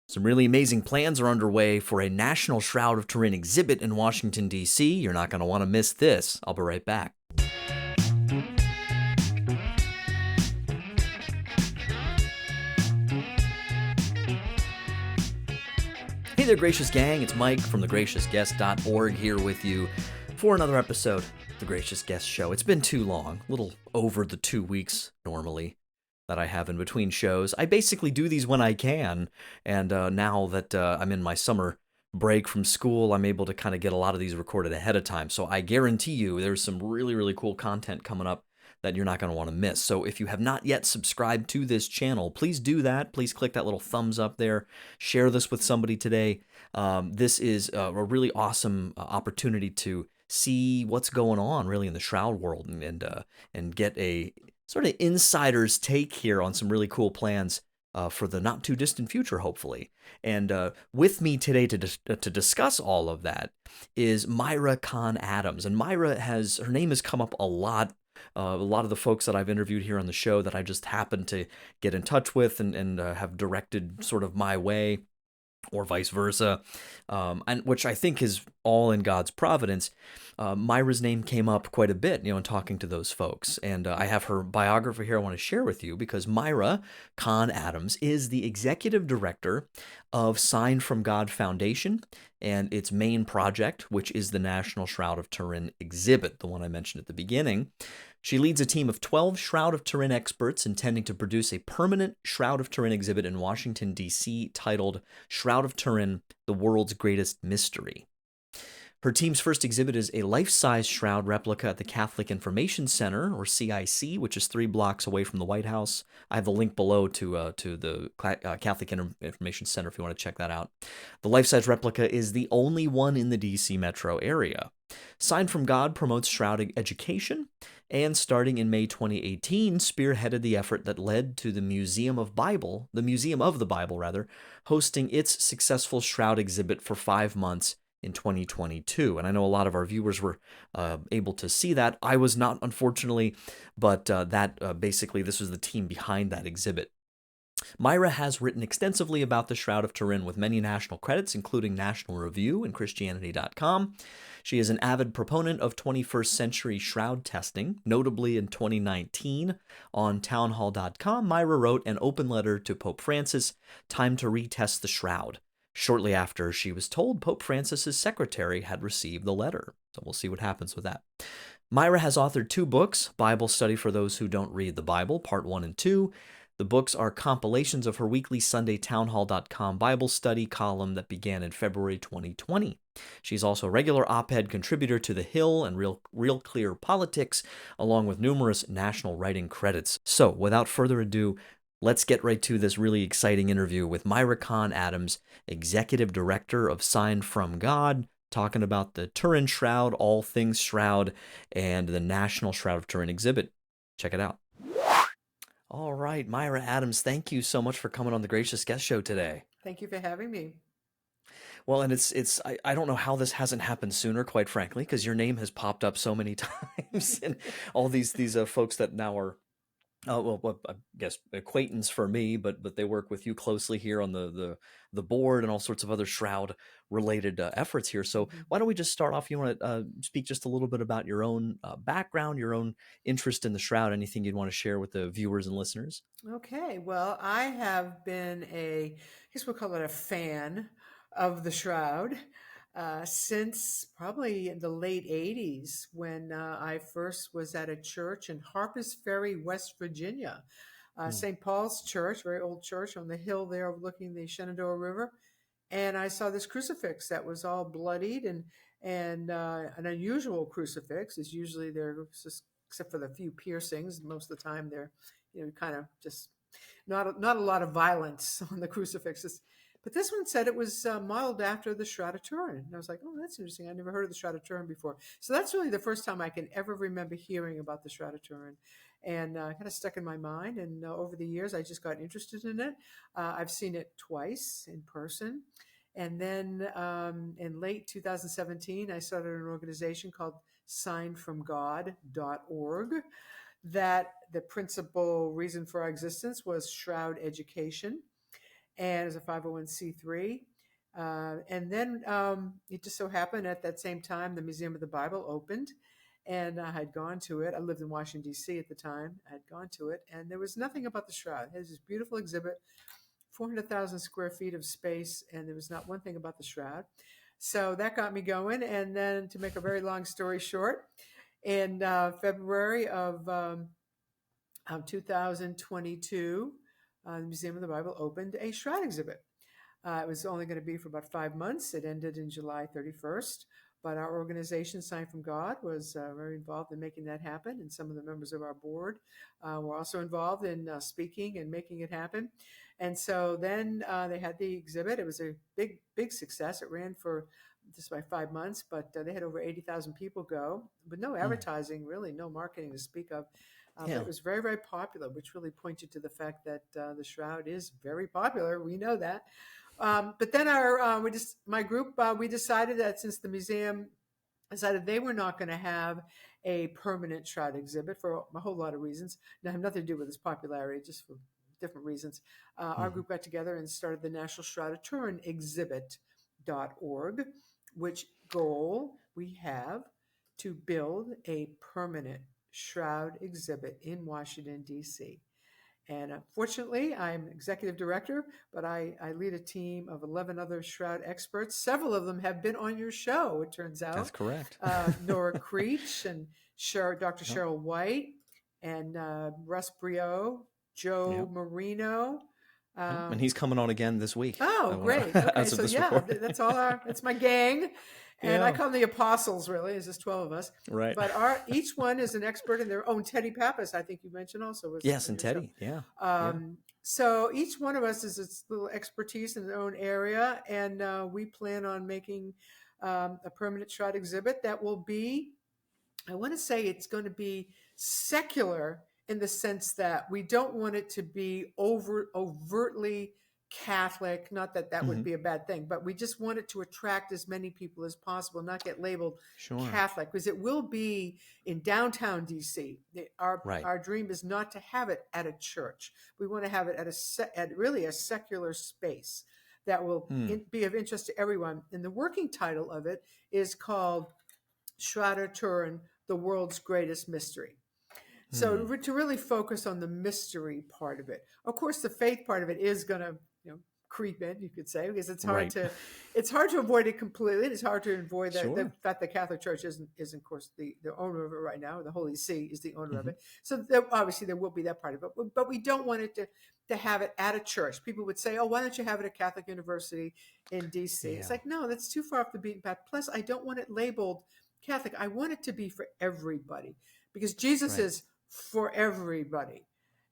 Some really amazing plans are underway for a national Shroud of Turin exhibit in Washington, D.C. You're not going to want to miss this. I'll be right back. Hey there, Gracious Gang. It's Mike from thegraciousguest.org here with you for another episode of The Gracious Guest Show. It's been too long, a little over the 2 weeks normally that I have in between shows. I basically do these when I can, and now that I'm in my summer break from school, I'm able to kind of get a lot of these recorded ahead of time. So I guarantee you there's some really, really cool content coming up that you're not going to want to miss. So if you have not yet subscribed to this channel, please do that. Please click that little thumbs up there. Share this with somebody today. This is a really awesome opportunity to see what's going on really in the Shroud world and get a sort of insider's take here on some really cool plans for the not too distant future, hopefully. And with me today to discuss all of that is Myra Kahn Adams. And Myra her name has come up a lot. A lot of the folks that I've interviewed here on the show that I just happened to get in touch with and have directed sort of my way, or vice versa, and which I think is all in God's providence. Myra's name came up quite a bit, in talking to those folks, and I have her biography here I want to share with you because Myra Kahn Adams is the executive director of Sign from God Foundation and its main project, which is the National Shroud of Turin Exhibit, the one I mentioned at the beginning. She leads a team of 12 Shroud of Turin experts intending to produce a permanent Shroud of Turin exhibit in Washington, D.C., titled Shroud of Turin, The World's Greatest Mystery. Her team's first exhibit is a life-size shroud replica at the Catholic Information Center, or CIC, which is 3 blocks away from the White House. I have the link below to the Catholic Information Center if you want to check that out. The life-size replica is the only one in the D.C. metro area. Sign from God promotes shroud education, and starting in May 2018, spearheaded the effort that led to the Museum of the Bible, hosting its successful shroud exhibit for 5 months in 2022. And I know a lot of our viewers were able to see that. I was not, unfortunately, but basically this was the team behind that exhibit. Myra has written extensively about the Shroud of Turin with many national credits, including National Review and Christianity.com. She is an avid proponent of 21st century shroud testing. Notably in 2019, on townhall.com, Myra wrote an open letter to Pope Francis, time to retest the shroud, shortly after she was told Pope Francis's secretary had received the letter. So we'll see what happens with that. Myra has authored 2 books, Bible Study for Those Who Don't Read the Bible, Part 1 and 2. The books are compilations of her weekly Sunday townhall.com Bible study column that began in February 2020. She's also a regular op-ed contributor to The Hill and Real Clear Politics, along with numerous national writing credits. So, without further ado, let's get right to this really exciting interview with Myra Kahn Adams, Executive Director of Sign from God, talking about the Turin Shroud, all things Shroud, and the National Shroud of Turin exhibit. Check it out. All right, Myra Adams, thank you so much for coming on the Gracious Guest Show today. Thank you for having me. Well, and I don't know how this hasn't happened sooner, quite frankly, because your name has popped up so many times, and all these folks that now are I guess acquaintance for me, but they work with you closely here on the board and all sorts of other shroud related efforts here. So why don't we just start off? You want to speak just a little bit about your own background, your own interest in the shroud, anything you'd want to share with the viewers and listeners? Okay, well, I have been I guess we'll call it a fan of the Shroud since probably in the late 80s when I first was at a church in Harpers Ferry, West Virginia. Hmm. St. Paul's Church, very old church on the hill there overlooking the Shenandoah River. And I saw this crucifix that was all bloodied and an unusual crucifix is usually they're just, except for the few piercings, most of the time they're kind of just not a lot of violence on the crucifixes. But this one said it was modeled after the Shroud of Turin. And I was like, oh, that's interesting. I never heard of the Shroud of Turin before. So that's really the first time I can ever remember hearing about the Shroud of Turin. And kind of stuck in my mind. And over the years, I just got interested in it. I've seen it twice in person. And then in late 2017, I started an organization called signfromgod.org that the principal reason for our existence was shroud education. and as a 501c3. And then it just so happened at that same time, the Museum of the Bible opened, and I had gone to it. I lived in Washington, D.C. at the time. I had gone to it, and there was nothing about the shroud. It was this beautiful exhibit, 400,000 square feet of space, and there was not one thing about the shroud. So that got me going. And then, to make a very long story short, in February of 2022, the Museum of the Bible opened a shroud exhibit. It was only going to be for about 5 months. It ended in July 31st. But our organization, Sign from God, was very involved in making that happen. And some of the members of our board were also involved in speaking and making it happen. And so then they had the exhibit. It was a big, big success. It ran for just by 5 months, but they had over 80,000 people go, with no advertising, really, no marketing to speak of. But it was very, very popular, which really pointed to the fact that the shroud is very popular. We know that. But then my group, we decided that since the museum decided they were not going to have a permanent shroud exhibit for a whole lot of reasons, now have nothing to do with its popularity, just for different reasons. Our group got together and started the National Shroud of Turin Exhibit.org, which goal we have to build a permanent shroud exhibit in Washington, D.C. And unfortunately, I'm executive director, but I lead a team of 11 other shroud experts. Several of them have been on your show, it turns out. That's correct. Nora Creech and Dr. Cheryl White and Russ Brio, Joe Marino. And he's coming on again this week. Oh, great. Okay, so that's my gang. And I call them the apostles, really. There's just 12 of us. Right. But each one is an expert in their own. Teddy Pappas, I think you mentioned also. Yes, and Teddy, So each one of us is its little expertise in their own area. And we plan on making a permanent shroud exhibit that will be, I want to say it's going to be secular in the sense that we don't want it to be overtly Catholic. Not that that would be a bad thing, but we just want it to attract as many people as possible, not get labeled Catholic, because it will be in downtown DC. Our dream is not to have it at a church. We want to have it at really a secular space that will be of interest to everyone. And the working title of it is called Shroud of Turin, the World's Greatest Mystery. So to really focus on the mystery part of it. Of course, the faith part of it is going to creep in, you could say, because it's hard to avoid it completely. It's hard to avoid the fact that the Catholic Church is of course the owner of it right now. The Holy See is the owner of it. So obviously there will be that part of it, but we don't want it to have it at a church. People would say, "Oh, why don't you have it at Catholic University in DC?" It's like, no, that's too far off the beaten path. Plus, I don't want it labeled Catholic. I want it to be for everybody, because Jesus is for everybody.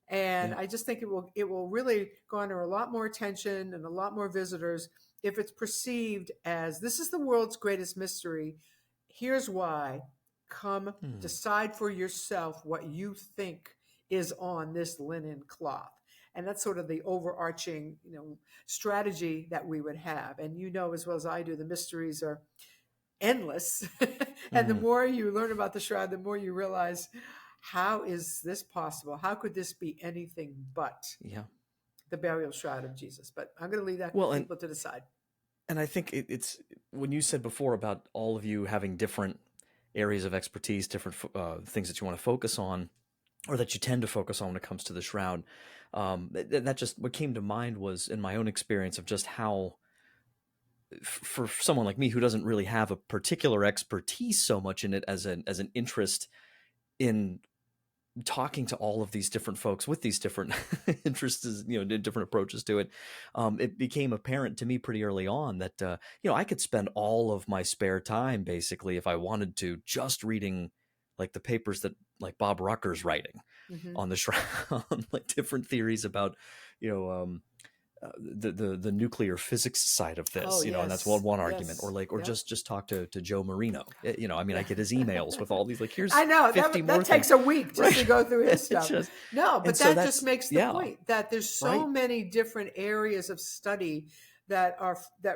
And I just think it will really garner a lot more attention and a lot more visitors if it's perceived as, this is the world's greatest mystery. Here's why. Come decide for yourself what you think is on this linen cloth. And that's sort of the overarching, strategy that we would have. And as well as I do, the mysteries are endless. And the more you learn about the shroud, the more you realize, how is this possible? How could this be anything but the burial shroud of Jesus? But I'm going to leave that for people to decide. And I think it's when you said before about all of you having different areas of expertise, different things that you want to focus on, or that you tend to focus on when it comes to the shroud. That just what came to mind was in my own experience of just how, for someone like me who doesn't really have a particular expertise so much in it as an interest in talking to all of these different folks with these different interests, different approaches to it, it became apparent to me pretty early on that, I could spend all of my spare time, basically, if I wanted to, just reading like the papers that like Bob Rucker's writing on the shroud, like different theories about, the nuclear physics side of this, and that's one argument, or just talk to Joe Marino. I get his emails with all these, like, here's I know 50 that takes a week just to go through his stuff. But that just makes the point that there's so many different areas of study that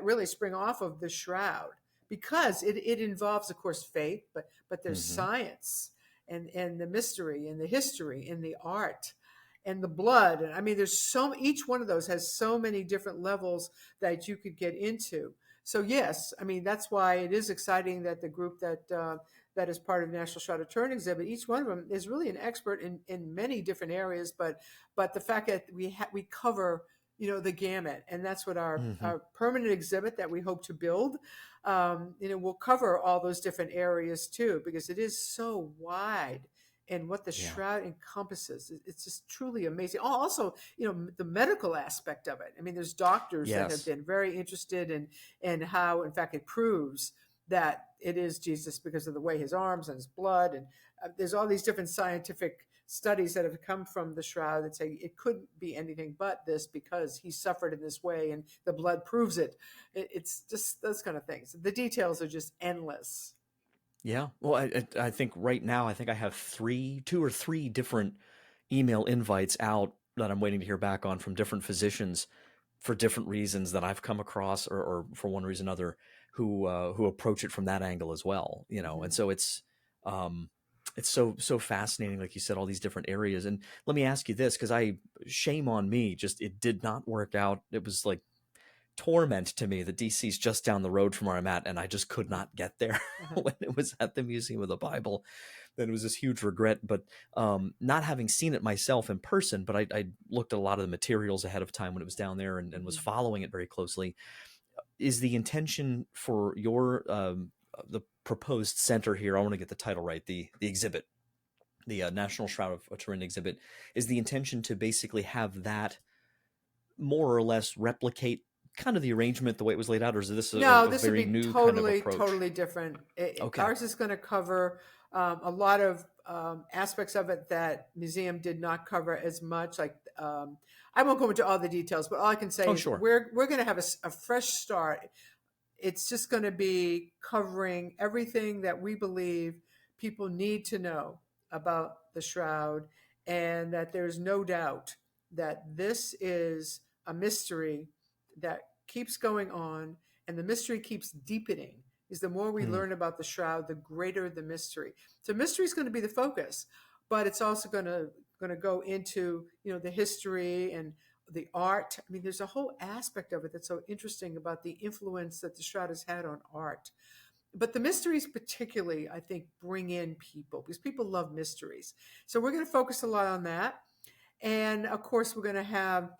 really spring off of the shroud, because it involves, of course, faith, but there's science and the mystery and the history and the art. and the blood. And I mean, each one of those has so many different levels that you could get into. So yes, I mean, that's why it is exciting that the group that is part of the National Shroud of Turin exhibit, each one of them is really an expert in many different areas, but the fact that we cover, the gamut, and that's what Hmm. our permanent exhibit that we hope to build, will cover all those different areas too, because it is so wide. And what the Yeah. shroud encompasses, it's just truly amazing. Oh, also, the medical aspect of it. I mean, there's doctors that have Yes. been very interested in how, in fact, it proves that it is Jesus because of the way his arms and his blood, and there's all these different scientific studies that have come from the shroud that say it couldn't be anything but this because he suffered in this way and the blood proves it. It's just those kind of things. The details are just endless. Yeah. Well, I think right now I think I have two or three different email invites out that I'm waiting to hear back on from different physicians for different reasons that I've come across, or for one reason or another, who approach it from that angle as well. And Hmm. so um, it's so fascinating, like you said, all these different areas. And let me ask you this, because shame on me, just it did not work out. It was like torment to me that DC's just down the road from where I'm at, and I just could not get there Uh-huh. when it was at the Museum of the Bible. Then it was this huge regret. But not having seen it myself in person, but I looked at a lot of the materials ahead of time when it was down there, and was Hmm. following it very closely. Is the intention for your the proposed center here? I want to get the title right. The exhibit, the National Shroud of Turin exhibit, is the intention to basically have that more or less replicate kind of the arrangement the way it was laid out, or is this No, a this would very be new kind of totally, approach? totally different. Okay. Ours is going to cover a lot of aspects of it that museum did not cover as much. Like I won't go into all the details, but all I can say Oh, is sure. we're going to have a fresh start. It's just going to be covering everything that we believe people need to know about the shroud, and that there's no doubt that this is a mystery that keeps going on, and the mystery keeps deepening. Is the more we Hmm. learn about the shroud, the greater the mystery. So mystery is going to be the focus, but it's also going to go into the history and the art. I mean, there's a whole aspect of it that's so interesting about the influence that the shroud has had on art. But the mysteries, particularly, I think, bring in people because people love mysteries. So we're going to focus a lot on that. And of course, we're going to have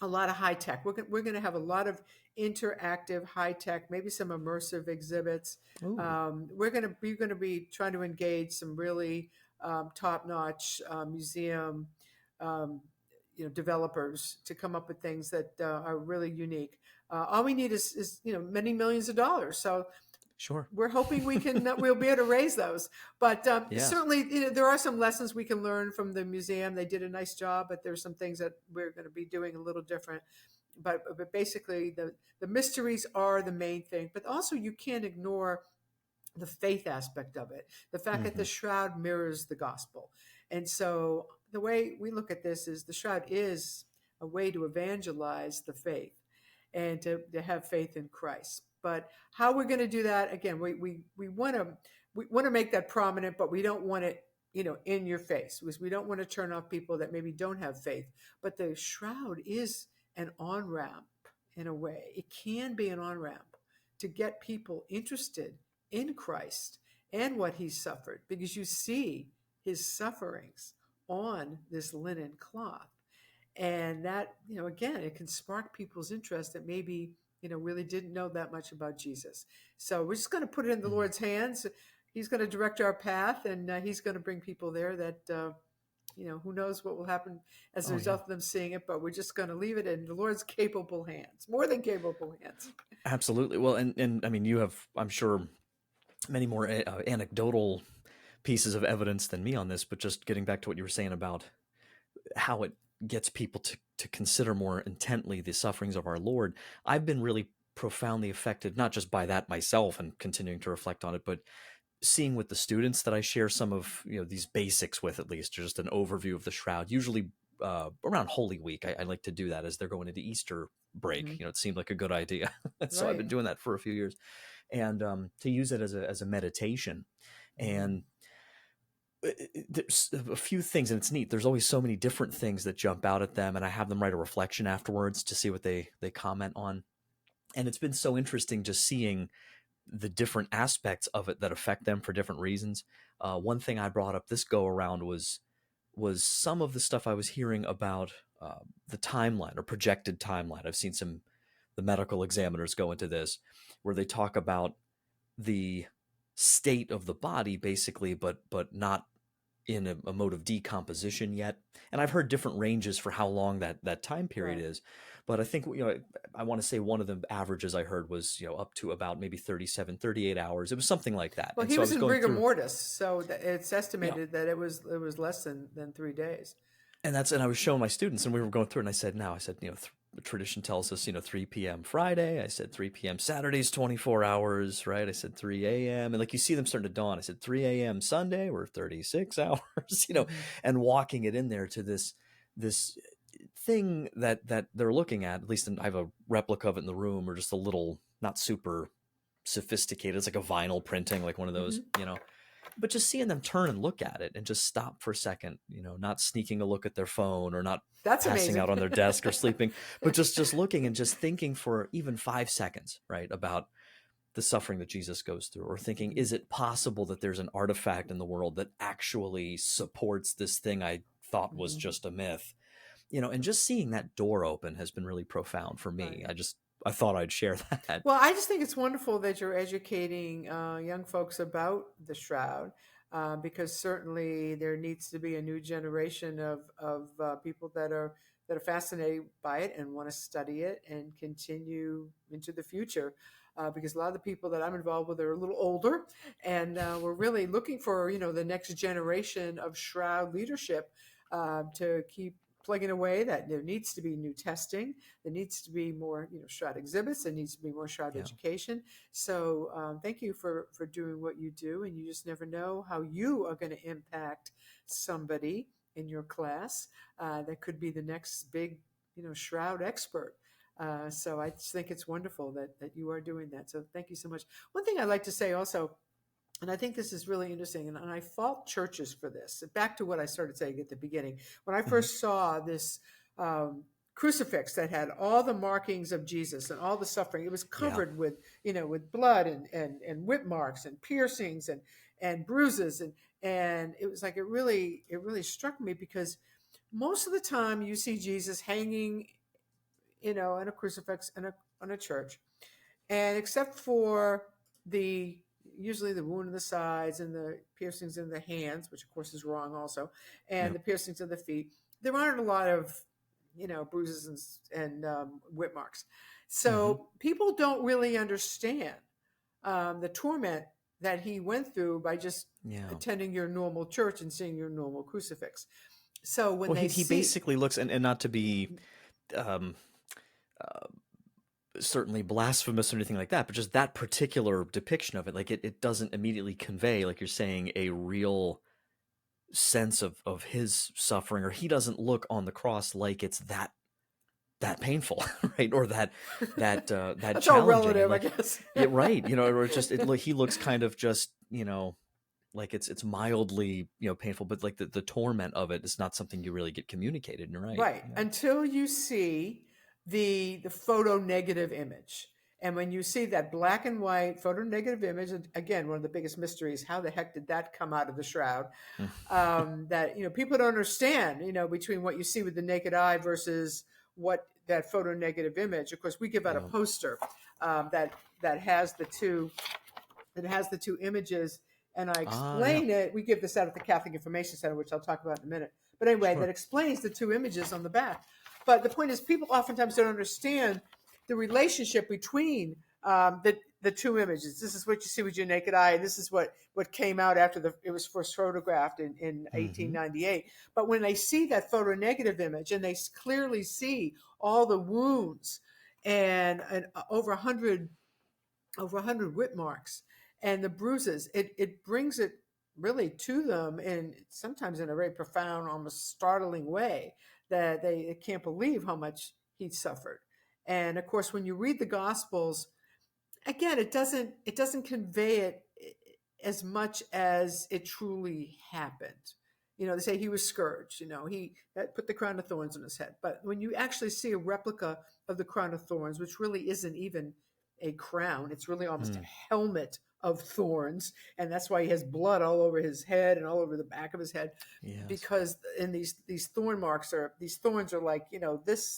a lot of high tech. We're going to have a lot of interactive high tech, maybe some immersive exhibits. Ooh. We're going to be trying to engage some really top notch museum um, developers to come up with things that are really unique. All we need is many millions of dollars. So Sure. we're hoping we'll be able to raise those. But Yes. certainly, there are some lessons we can learn from the museum. They did a nice job, but there's some things that we're going to be doing a little different. But basically, the mysteries are the main thing. But also, you can't ignore the faith aspect of it. The fact that the Hmm. shroud mirrors the gospel, and so the way we look at this is the shroud is a way to evangelize the faith and to have faith in Christ. But how we're going to do that, again, we want to make that prominent, but we don't want it, in your face, because we don't want to turn off people that maybe don't have faith. But the shroud is an on ramp in a way. It can be an on ramp to get people interested in Christ and what he suffered, because you see his sufferings on this linen cloth. And that, again, it can spark people's interest that maybe really didn't know that much about Jesus. So we're just going to put it in the Hmm. Lord's hands. He's going to direct our path, and he's going to bring people there that who knows what will happen as a Oh, yeah. result of them seeing it. But we're just going to leave it in the Lord's capable hands, more than capable hands. Absolutely. Well, and I mean, you have, I'm sure, many more anecdotal pieces of evidence than me on this, but just getting back to what you were saying about how it gets people to consider more intently the sufferings of our Lord, I've been really profoundly affected, not just by that myself and continuing to reflect on it, but seeing with the students that I share some of these basics with, at least just an overview of the shroud. Usually around Holy Week, I like to do that as they're going into Easter break. Hmm. It seemed like a good idea, so I've Right. been doing that for a few years, and to use it as a meditation. Hmm. And there's a few things, and it's neat. There's always so many different things that jump out at them, and I have them write a reflection afterwards to see what they comment on. And it's been so interesting just seeing the different aspects of it that affect them for different reasons. One thing I brought up this go around was some of the stuff I was hearing about the timeline or projected timeline. I've seen some the medical examiners go into this where they talk about the state of the body basically, but not in a mode of decomposition yet. And I've heard different ranges for how long that time period Right. is. But I think, I want to say one of the averages I heard was, up to about maybe 37, 38 hours. It was something like that. Well, And he so I was was in going rigor through, mortis, so it's yeah. estimated that it was less than 3 days. And I was showing my students and we were going through and I said, now I said, the tradition tells us, 3 p.m. Friday. I said 3 p.m. Saturday's 24 hours, right? I said 3 a.m. And like you see them starting to dawn. I said 3 a.m. Sunday, we're 36 hours, Hmm. and walking it in there to this thing that they're looking at least I have a replica of it in the room, or just a little, not super sophisticated. It's like a vinyl printing, like one of those, Hmm. but just seeing them turn and look at it and just stop for a second, not sneaking a look at their phone or not That's passing amazing. out on their desk or sleeping, but just looking and just thinking for even 5 seconds, right, about the suffering that Jesus goes through, or thinking, Hmm. is it possible that there's an artifact in the world that actually supports this thing I thought was Hmm. just a myth? And just seeing that door open has been really profound for me. Right. I thought I'd share that. Well, I just think it's wonderful that you're educating young folks about the shroud, because certainly there needs to be a new generation of people that are fascinated by it and want to study it and continue into the future. Because a lot of the people that I'm involved with are a little older, and we're really looking for the next generation of shroud leadership to keep plugging away. That there needs to be new testing, there needs to be more, shroud exhibits. There needs to be more shroud Yeah. education. So thank you for doing what you do. And you just never know how you are going to impact somebody in your class that could be the next big, shroud expert. So I just think it's wonderful that you are doing that. So thank you so much. One thing I'd like to say also, and I think this is really interesting, and I fault churches for this. Back to what I started saying at the beginning. When I Hmm. first saw this crucifix that had all the markings of Jesus and all the suffering, it was Yeah. covered with blood and whip marks and piercings and bruises, and it was like it really struck me, because most of the time you see Jesus hanging, in a crucifix in a church, and except for the usually the wound in the sides and the piercings in the hands, which of course is wrong also, Yeah. and the piercings in the feet, there aren't a lot of bruises and whip marks. Hmm. So people don't really understand the torment that he went through by just Yeah. attending your normal church and seeing your normal crucifix. So when Well, they he see, basically looks, and not to be um, uh, certainly blasphemous or anything like that, but just that particular depiction of it, like it doesn't immediately convey, like you're saying, a real sense of his suffering, or he doesn't look on the cross like it's that painful, right? Or that that's all challenging, and relative, I like, guess. yeah, right, or it's just he looks kind of just, like it's mildly, painful, but like the torment of it is not something you really get communicated. And you're right. Right. Yeah. Until you see the photo negative image. And when you see that black and white photo negative image, and again, one of the biggest mysteries, how the heck did that come out of the shroud? Mm. That people don't understand, between what you see with the naked eye versus what that photo negative image. Of course, we give out a Yeah. poster that has the two images, and I Yeah. explain it. We give this out at the Catholic Information Center, which I'll talk about in a minute. But anyway, that Sure. explains the two images on the back. But the point is, people oftentimes don't understand the relationship between the two images. This is what you see with your naked eye, and this is what came out after it was first photographed in Hmm. 1898. But when they see that photo negative image, and they clearly see all the wounds and over 100 whip marks and the bruises, it brings it really to them, and sometimes in a very profound, almost startling way, that they can't believe how much he suffered. And of course, when you read the Gospels, again, it doesn't convey it as much as it truly happened. They say he was scourged. He that put the crown of thorns on his head. But when you actually see a replica of the crown of thorns, which really isn't even a crown, it's really almost a Mm. helmet of thorns, and that's why he has blood all over his head and all over the back of his head, Yes. because in these thorns are like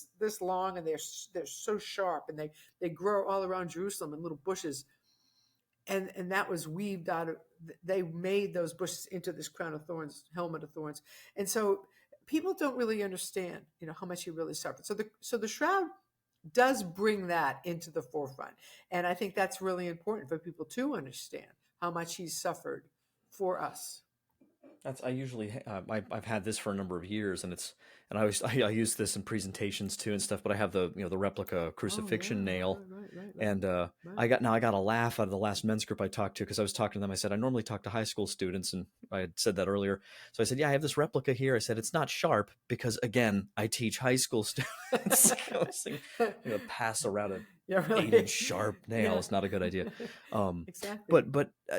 this long, and they're so sharp, and they grow all around Jerusalem in little bushes, and that was weaved out of, they made those bushes into this crown of thorns, helmet of thorns. And so people don't really understand how much he really suffered. So the shroud does bring that into the forefront, and I think that's really important for people to understand how much he suffered for us. That's I usually I've had this for a number of years, and I use this in presentations too and stuff. But I have the replica Oh yeah, crucifixion nail, right, and right. I got a laugh out of the last men's group I talked to, because I was talking to them. I said I normally talk to high school students, and I had said that earlier. So I said, yeah, I have this replica here. I said it's not sharp because, again, I teach high school students. I was thinking, pass around a Yeah, 8-inch really. sharp nail Yeah. is not a good idea. Exactly.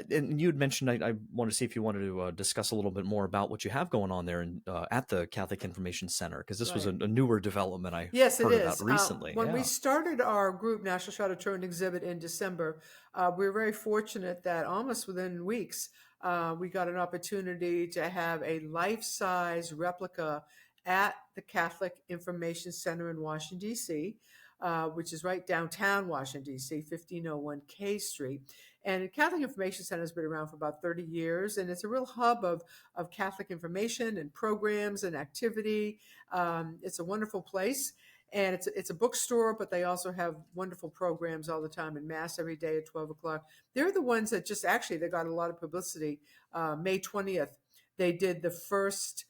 And you had mentioned, I wanted to see if you wanted to discuss a little bit more about what you have going on there at the Catholic Information Center, because this was Right. a newer development I Yes, it heard about is. recently. When we Yeah. started our group, National Shroud of Turin Exhibit, in December, we were very fortunate that almost within weeks, we got an opportunity to have a life-size replica at the Catholic Information Center in Washington, D.C., which is right downtown Washington, D.C., 1501 K Street. And the Catholic Information Center has been around for about 30 years, and it's a real hub of Catholic information and programs and activity. It's a wonderful place, and it's a bookstore, but they also have wonderful programs all the time, and mass every day at 12 o'clock. They're the ones that just actually they got a lot of publicity. May 20th, they did the first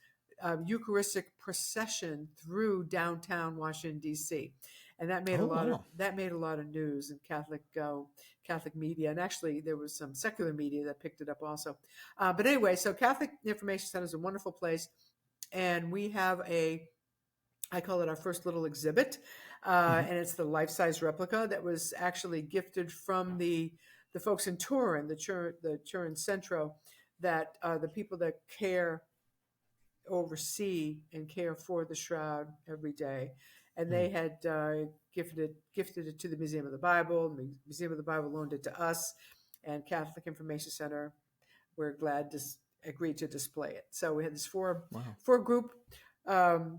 Eucharistic procession through downtown Washington, D.C., and Oh wow. that made a lot of news in Catholic media, and actually there was some secular media that picked it up also. But anyway, so Catholic Information Center is a wonderful place, and we have I call it our first little exhibit, Hmm. and it's the life-size replica that was actually gifted from the folks in Turin, the Turin Centro, that the people that oversee and care for the shroud every day, and they had gifted it to the Museum of the Bible. The Museum of the Bible loaned it to us, and Catholic Information Center, we're glad to agree to display it. So we had this Wow. four group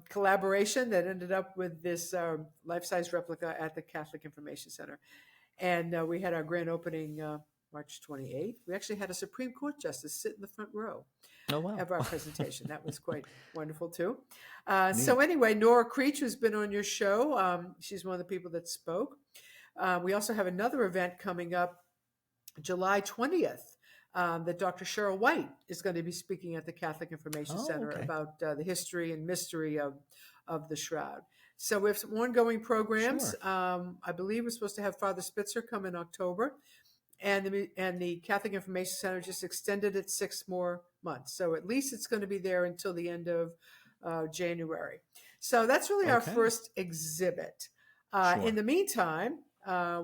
collaboration that ended up with this life size replica at the Catholic Information Center, and we had our grand opening March 28th. We actually had a Supreme Court justice sit in the front row Oh wow. of our presentation. That was quite wonderful too. So Neat. anyway, Nora Creech, who's been on your show, she's one of the people that spoke. We also have another event coming up July 20th, that Dr. Cheryl White is going to be speaking at the Catholic Information Oh, Center okay. about the history and mystery of the shroud. So we have some ongoing programs. Sure. I believe we're supposed to have Father Spitzer come in October, and the Catholic Information Center just extended it 6 more months. So at least it's going to be there until the end of January. So that's really our Okay. first exhibit. In Sure. the meantime,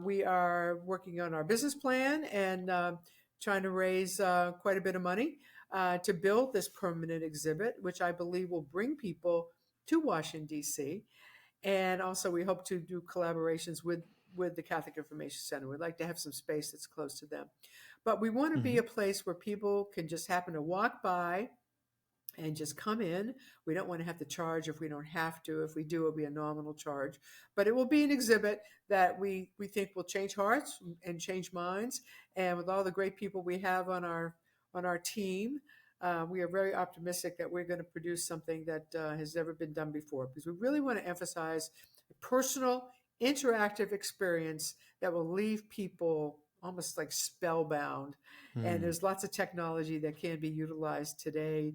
we are working on our business plan and trying to raise quite a bit of money to build this permanent exhibit, which I believe will bring people to Washington, D.C. And also, we hope to do collaborations with the Catholic Information Center. We'd like to have some space that's close to them. But we want to be Hmm. a place where people can just happen to walk by and just come in. We don't want to have to charge if we don't have to. If we do, it'll be a nominal charge. But it will be an exhibit that we think will change hearts and change minds. And with all the great people we have on our team, we are very optimistic that we're going to produce something that has never been done before, because we really want to emphasize a personal, interactive experience that will leave people almost like spellbound. And Hmm. there's lots of technology that can be utilized today.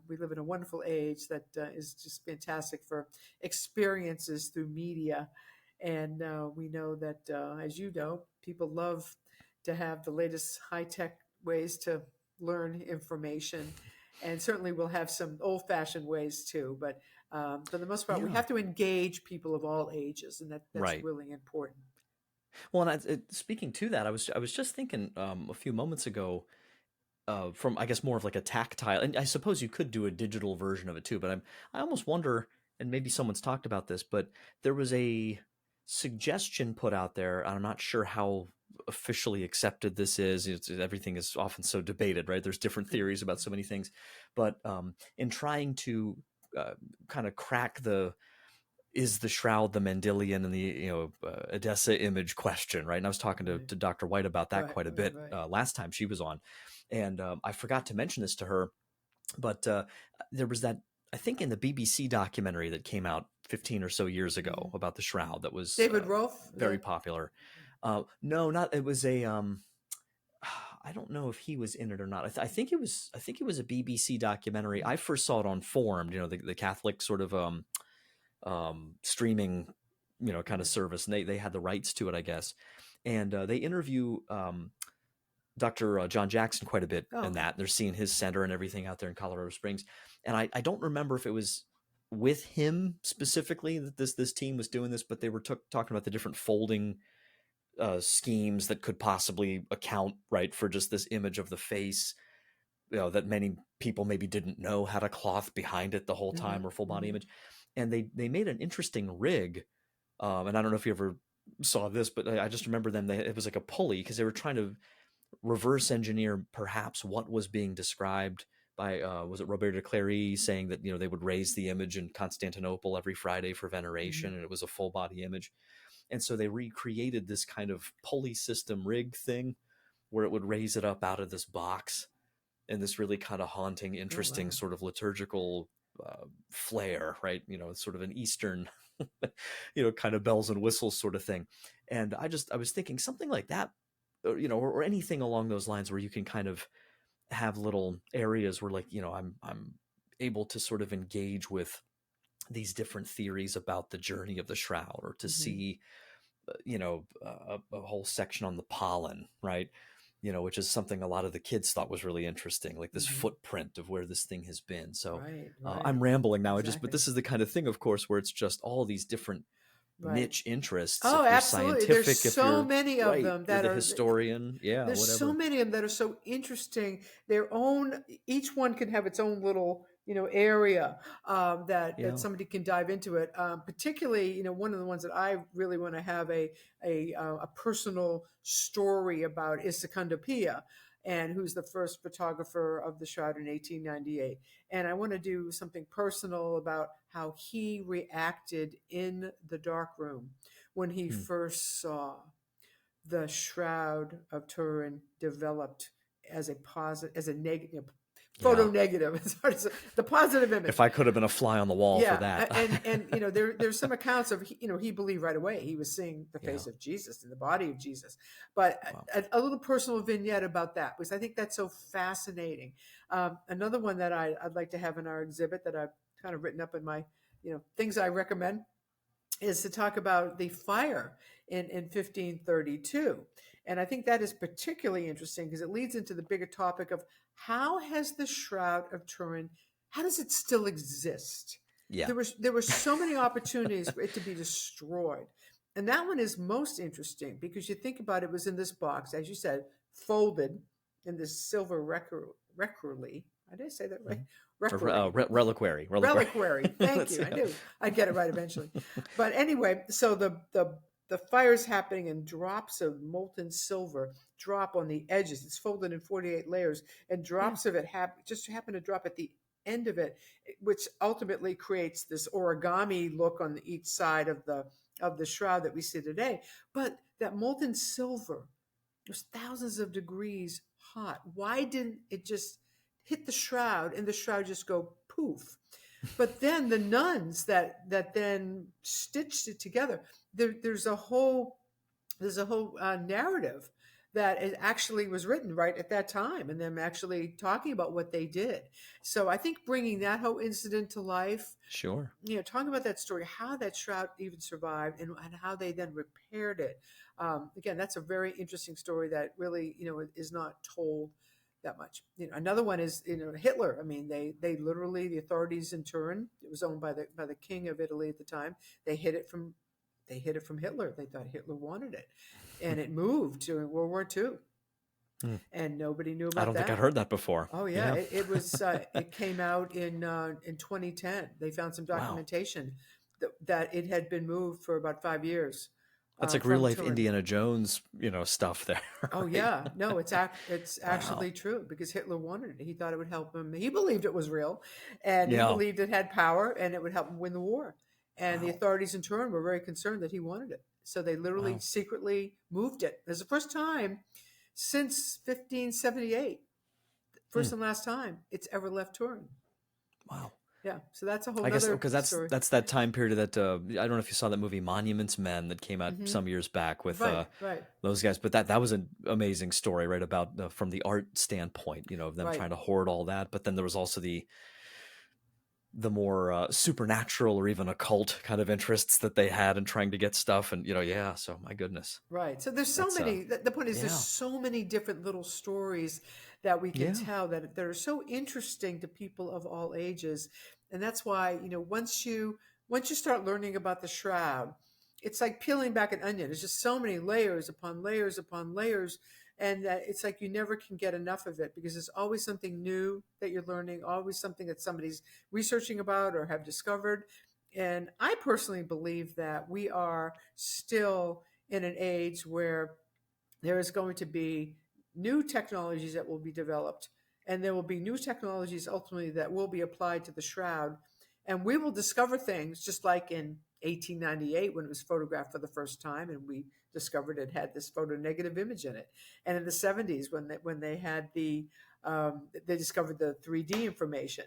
We live in a wonderful age that is just fantastic for experiences through media. And we know that, as you know, people love to have the latest high tech ways to learn information. And certainly we'll have some old fashioned ways too. But for the most part, we Yeah. have to engage people of all ages, and that's Right. really important. Well, and speaking to that, I was just thinking a few moments ago. from I guess more of like a tactile, and I suppose you could do a digital version of it too. But I almost wonder, and maybe someone's talked about this, but there was a suggestion put out there. I'm not sure how officially accepted this is. Everything is often so debated, right? There's different theories about so many things, but in trying to kind of crack the is the shroud the Mendelian and the Edessa image question, right? And I was talking Right. to Dr. White about that Right. quite a Right. bit Right. last time she was on, and I forgot to mention this to her, but there was that, I think, in the BBC documentary that came out 15 or so years ago Mhm. about the shroud that was David Rolfe. very popular. No, not it was a I don't know if he was in it or not. I think it was. I think it was a BBC documentary. I first saw it on Formed, the Catholic sort of streaming, kind of Mhm. service, and they had the rights to it, I guess. And they interview Dr. John Jackson quite a bit Oh, in okay. that. They're seeing his center and everything out there in Colorado Springs. And I don't remember if it was with him specifically that this team was doing this, but they were talking about the different folding schemes that could possibly account, right, for just this image of the face, that many people maybe didn't know had a cloth behind it the whole time, Mhm. or full body Mhm. image. And they made an interesting rig. And I don't know if you ever saw this, but I just remember them. It was like a pulley because they were trying to reverse engineer perhaps what was being described by was it Robert de Clary saying that they would raise the image in Constantinople every Friday for veneration, Mhm. and it was a full body image. And so they recreated this kind of pulley system rig thing where it would raise it up out of this box in this really kind of haunting, Oh, interesting wow. sort of liturgical flair, right? Sort of an Eastern, kind of bells and whistles sort of thing. And I was thinking something like that, or anything along those lines where you can kind of have little areas where, like, I'm able to sort of engage with these different theories about the journey of the shroud, or to Mhm. see a whole section on the pollen, right? Which is something a lot of the kids thought was really interesting, like this Mhm. footprint of where this thing has been. So Right. I'm Right. rambling now. But Exactly. this is the kind of thing, of course, where it's just all these different Right. niche interests. Oh, If you're absolutely. There's scientific, if so you're many of right, them you're that the are. historian, yeah, There's so whatever. many of them that are so interesting. Their own, each one can have its own little, area that Yeah. somebody can dive into it. Particularly, one of the ones that I really want to have a personal story about is Secondo Pia, and who's the first photographer of the Shroud in 1898. And I want to do something personal about how he reacted in the dark room when he Hmm. first saw the Shroud of Turin developed as a positive, as a negative, photo Yeah. negative. It's hard to say, the positive If image. I could have been a fly on the wall for Yeah, that. and there's some accounts of he believed right away he was seeing the Yeah. face of Jesus and the body of Jesus, but Wow. a little personal vignette about that because I think that's so fascinating. Another one that I'd like to have in our exhibit that I've kind of written up in my things I recommend is to talk about the fire in 1532. And I think that is particularly interesting because it leads into the bigger topic of how has the Shroud of Turin, how does it still exist? Yeah. There were so many opportunities for it to be destroyed. And that one is most interesting because you think about it was in this box, as you said, folded in this silver recuerly. I did say that right? Mhm. Recuery. Reliquary. Reliquary. Thank That's, you. I yeah. knew I'd get it right eventually. But anyway, so the fire's happening and drops of molten silver drop on the edges. It's folded in 48 layers, and Yeah. drops of it just happen to drop at the end of it, which ultimately creates this origami look on each side of the shroud that we see today. But that molten silver was thousands of degrees hot. Why didn't it just hit the shroud and the shroud just go poof? But then the nuns that then stitched it together. There's a whole narrative that it actually was written right at that time, and them actually talking about what they did. So I think bringing that whole incident to life, Sure. talking about that story, how that shroud even survived, and how they then repaired it. Again, that's a very interesting story that really, is not told that much. Another one is, Hitler. I mean, they literally, the authorities in Turin, it was owned by the king of Italy at the time. They hid it from Hitler. They thought Hitler wanted it, and it moved during World War II. Mm. and nobody knew I about don't think I'd that. heard that before. Oh yeah, Yeah. it was. It came out in 2010. They found some Wow. documentation that it had been moved for about 5 years That's like real from life Turin. Indiana Jones, stuff there, Oh right? yeah, no, it's Wow. actually true because Hitler wanted it. He thought it would help him. He believed it was real, and he Yeah. believed it had power and it would help him win the war. And the Wow. authorities in Turin were very concerned that he wanted it, so they literally Wow. secretly moved it. It's the first time since 1578, Hmm. first and last time it's ever left Turin. Wow. Yeah, so that's a whole I guess nother because story. that's that time period that I don't know if you saw that movie Monuments Men that came out Hmm. some years back with Right, right, those guys, but that was an amazing story, right? About from the art standpoint, of them right. trying to hoard all that, but then there was also the more supernatural or even occult kind of interests that they had in trying to get stuff, and yeah. So my goodness, Right. So there's so that's many. The point is, there's yeah, so many different little stories that we can yeah. tell that are so interesting to people of all ages, and that's why once you start learning about the shroud, it's like peeling back an onion. There's just so many layers upon layers upon layers, and it's like you never can get enough of it because there's always something new that you're learning, always something that somebody's researching about or have discovered. And I personally believe that we are still in an age where there is going to be new technologies that will be developed, and there will be new technologies ultimately that will be applied to the shroud. And we will discover things just like in 1898 when it was photographed for the first time, and we discovered it had this photo negative image in it. And in the 70s when they had they discovered the 3D information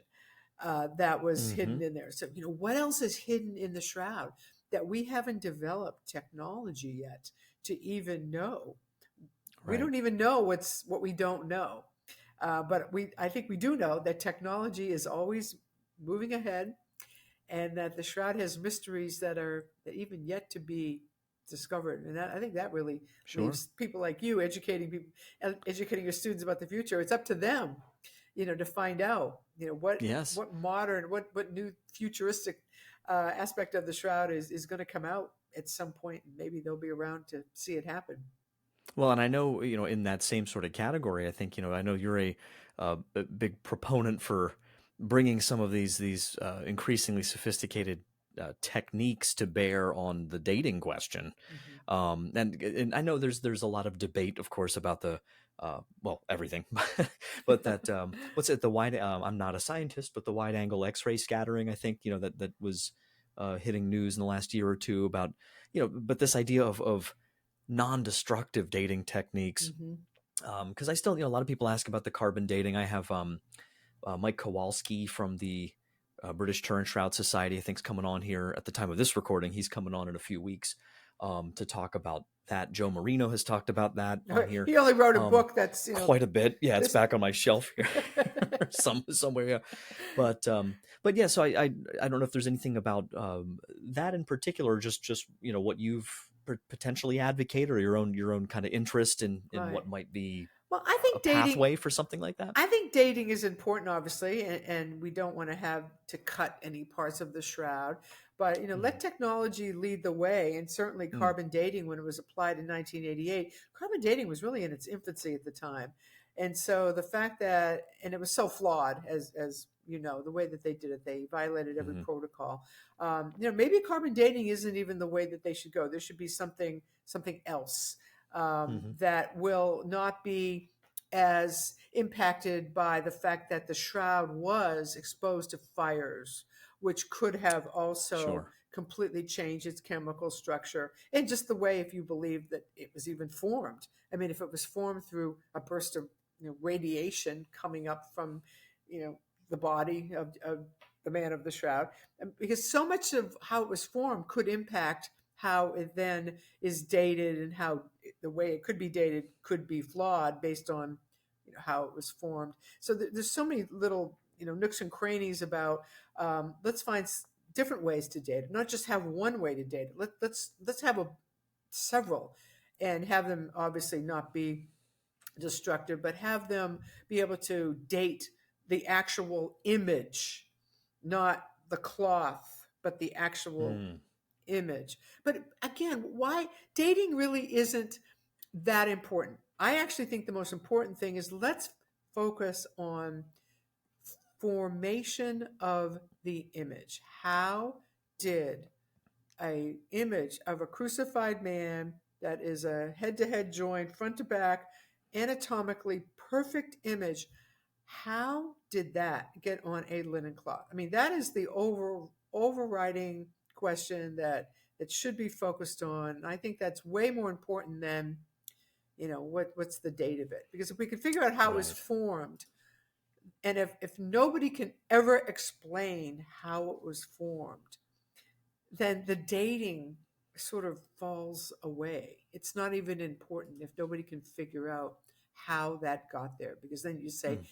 that was Mm-hmm. hidden in there. So, what else is hidden in the shroud that we haven't developed technology yet to even know? We Right. don't even know what we don't know. But I think we do know that technology is always moving ahead, and that the shroud has mysteries that even yet to be discovered. And I think that really Sure. leaves people like you educating people, educating your students about the future. It's up to them, to find out, Yes. what new futuristic aspect of the shroud is going to come out at some point. Maybe they'll be around to see it happen. Well, and I know, in that same sort of category, I think, I know you're a big proponent for bringing some of these increasingly sophisticated techniques to bear on the dating question. Hmm. And I know there's a lot of debate, of course, about the well, everything, but that what's it, the wide I'm not a scientist, but the wide angle X-ray scattering, I think, that was hitting news in the last year or two about, but this idea of non-destructive dating techniques, Hmm. because I still, a lot of people ask about the carbon dating. I have Mike Kowalski from the British Turin Shroud Society, I think, is coming on here at the time of this recording. He's coming on in a few weeks to talk about that. Joe Marino has talked about that on here He only wrote a um, book that's quite a bit. Yeah, it's this. back on my shelf here, somewhere. Yeah, but yeah. So I don't know if there's anything about that in particular, or just what you've potentially advocate, or your own kind of interest in Right. what might be Well, I a think dating. pathway for something like that. I think dating is important, obviously, and we don't want to have to cut any parts of the shroud. But let Mm, technology lead the way, and certainly mm, carbon dating, when it was applied in 1988, carbon dating was really in its infancy at the time, and so the fact that and it was so flawed, as the way that they did it, they violated every mhm, protocol. Maybe carbon dating isn't even the way that they should go. There should be something else mhm, that will not be as impacted by the fact that the shroud was exposed to fires, which could have also sure. completely changed its chemical structure and just the way, if you believe that it was even formed. I mean, if it was formed through a burst of radiation coming up from you know the body of the man of the shroud, because so much of how it was formed could impact how it then is dated, and how the way it could be dated could be flawed based on how it was formed. So there's so many little nooks and crannies about let's find different ways to date it, not just have one way to date it. Let's have several, and have them obviously not be destructive, but have them be able to date the actual image, not the cloth, but the actual Mm, image. But again, why dating really isn't that important. I actually think the most important thing is let's focus on formation of the image. How did a image of a crucified man that is a head-to-head joint, front to back, anatomically perfect image, how did that get on a linen cloth? I mean, that is the overriding question that should be focused on. And I think that's way more important than, what's the date of it? Because if we can figure out how it was Right. formed, and if nobody can ever explain how it was formed, then the dating sort of falls away. It's not even important if nobody can figure out how that got there, because then you say Mm,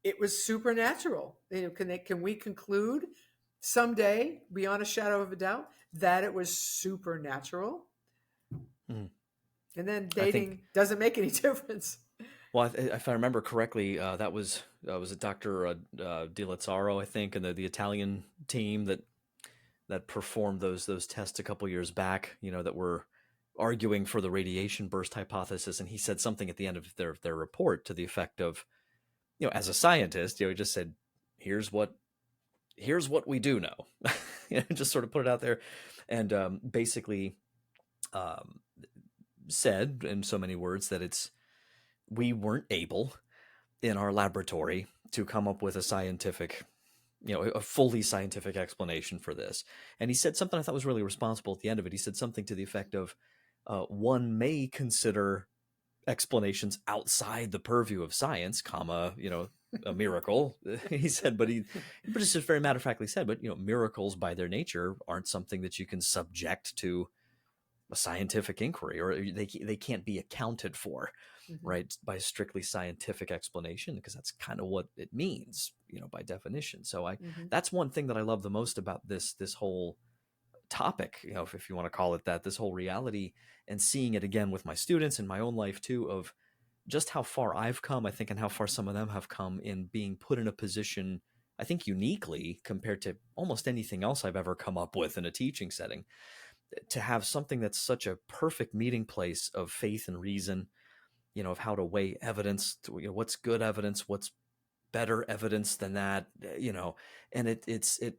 it was supernatural. Can we conclude someday, beyond a shadow of a doubt, that it was supernatural? mm. And then I think, dating doesn't make any difference. well, if I remember correctly, that was it Dr. Di Lazzaro, I think, and the Italian team that performed those tests a couple years back, that were arguing for the radiation burst hypothesis. And he said something at the end of their report to the effect of, as a scientist, he just said, here's what we do know. Just sort of put it out there. And basically um, said in so many words that we weren't able in our laboratory to come up with a fully scientific explanation for this. And he said something I thought was really responsible at the end of it. He said something to the effect of, one may consider explanations outside the purview of science, comma, a miracle. He said, but just very matter of factly said, but miracles by their nature aren't something that you can subject to a scientific inquiry, or they can't be accounted for, Mhm. right, by strictly scientific explanation, because that's kind of what it means, by definition. So Mhm. that's one thing that I love the most about this whole topic, if you want to call it that, this whole reality, and seeing it again with my students and my own life too, of just how far I've come, I think, and how far some of them have come in being put in a position, I think, uniquely compared to almost anything else I've ever come up with in a teaching setting, to have something that's such a perfect meeting place of faith and reason, of how to weigh evidence, what's good evidence, what's better evidence than that, and it